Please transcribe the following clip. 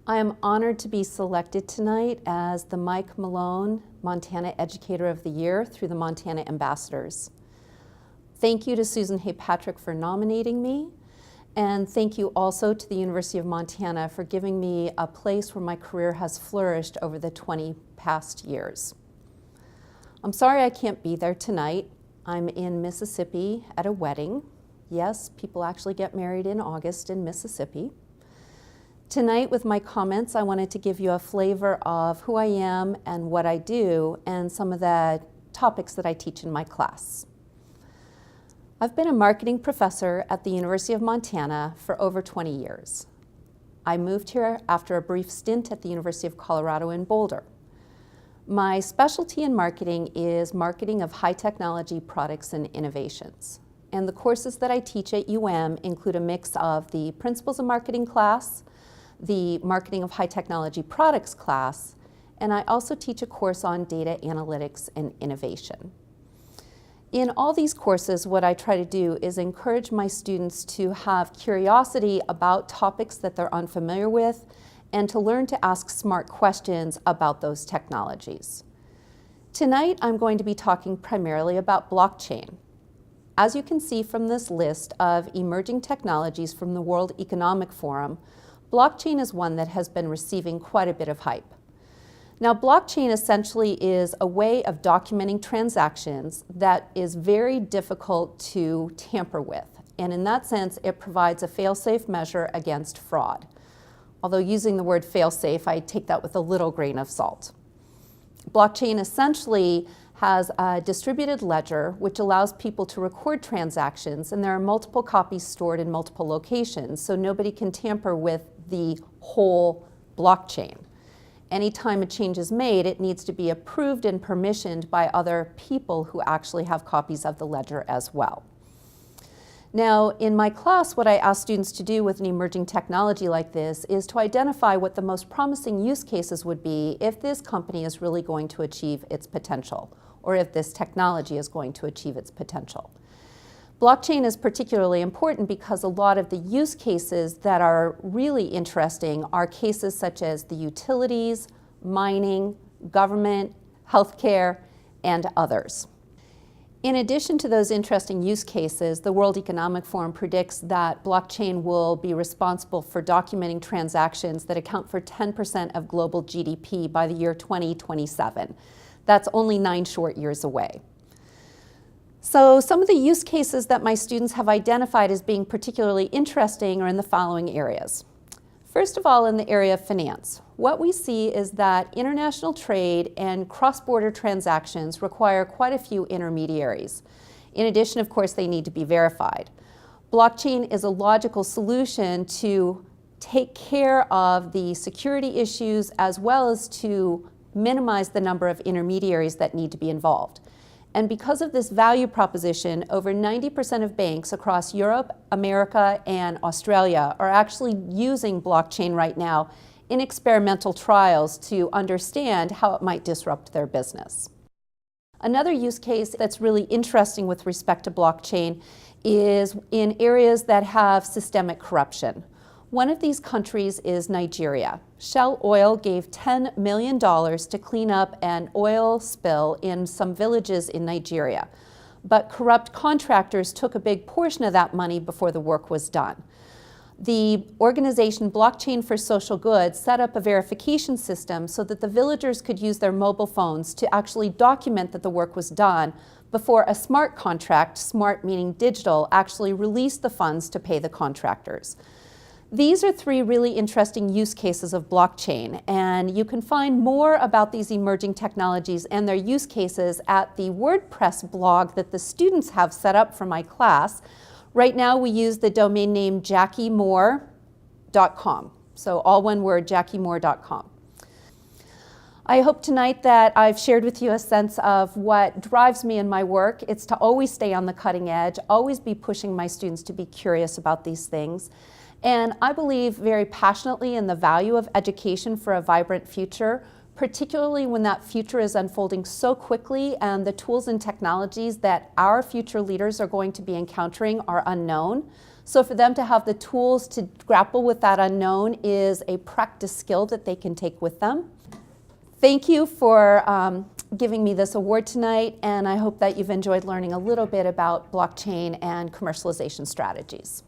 I am honored to be selected tonight as the Mike Malone Montana Educator of the Year through the Montana Ambassadors. Thank you to Susan Hay Patrick for nominating me, and thank you also to the University of Montana for giving me a place where my career has flourished over the 20 past years. I'm sorry I can't be there tonight. I'm in Mississippi at a wedding. Yes, people actually get married in August in Mississippi. Tonight, with my comments, I wanted to give you a flavor of who I am and what I do and some of the topics that I teach in my class. I've been a marketing professor at the University of Montana for over 20 years. I moved here after a brief stint at the University of Colorado in Boulder. My specialty in marketing is marketing of high technology products and innovations. And the courses that I teach at UM include a mix of the Principles of Marketing class, the Marketing of High Technology Products class, and I also teach a course on data analytics and innovation. In all these courses, what I try to do is encourage my students to have curiosity about topics that they're unfamiliar with and to learn to ask smart questions about those technologies. Tonight, I'm going to be talking primarily about blockchain. As you can see from this list of emerging technologies from the World Economic Forum, blockchain is one that has been receiving quite a bit of hype. Now, blockchain essentially is a way of documenting transactions that is very difficult to tamper with. And in that sense, it provides a fail-safe measure against fraud. Although using the word fail-safe, I take that with a little grain of salt. Blockchain essentially has a distributed ledger which allows people to record transactions, and there are multiple copies stored in multiple locations, so nobody can tamper with the whole blockchain. Anytime a change is made, it needs to be approved and permissioned by other people who actually have copies of the ledger as well. Now, in my class, what I ask students to do with an emerging technology like this is to identify what the most promising use cases would be if this company is really going to achieve its potential, or if this technology is going to achieve its potential. Blockchain is particularly important because a lot of the use cases that are really interesting are cases such as the utilities, mining, government, healthcare, and others. In addition to those interesting use cases, the World Economic Forum predicts that blockchain will be responsible for documenting transactions that account for 10% of global GDP by the year 2027. That's only 9 short years away. So some of the use cases that my students have identified as being particularly interesting are in the following areas. First of all, in the area of finance, what we see is that international trade and cross-border transactions require quite a few intermediaries. In addition, of course, they need to be verified. Blockchain is a logical solution to take care of the security issues as well as to minimize the number of intermediaries that need to be involved. And because of this value proposition, over 90% of banks across Europe, America, and Australia are actually using blockchain right now in experimental trials to understand how it might disrupt their business. Another use case that's really interesting with respect to blockchain is in areas that have systemic corruption. One of these countries is Nigeria. Shell Oil gave $10 million to clean up an oil spill in some villages in Nigeria. But corrupt contractors took a big portion of that money before the work was done. The organization Blockchain for Social Good set up a verification system so that the villagers could use their mobile phones to actually document that the work was done before a smart contract, smart meaning digital, actually released the funds to pay the contractors. These are 3 really interesting use cases of blockchain, and you can find more about these emerging technologies and their use cases at the WordPress blog that the students have set up for my class. Right now we use the domain name jakkimohr.com, so all one word, jakkimohr.com. I hope tonight that I've shared with you a sense of what drives me in my work. It's to always stay on the cutting edge, always be pushing my students to be curious about these things. And I believe very passionately in the value of education for a vibrant future, particularly when that future is unfolding so quickly and the tools and technologies that our future leaders are going to be encountering are unknown. So for them to have the tools to grapple with that unknown is a practice skill that they can take with them. Thank you for giving me this award tonight, and I hope that you've enjoyed learning a little bit about blockchain and commercialization strategies.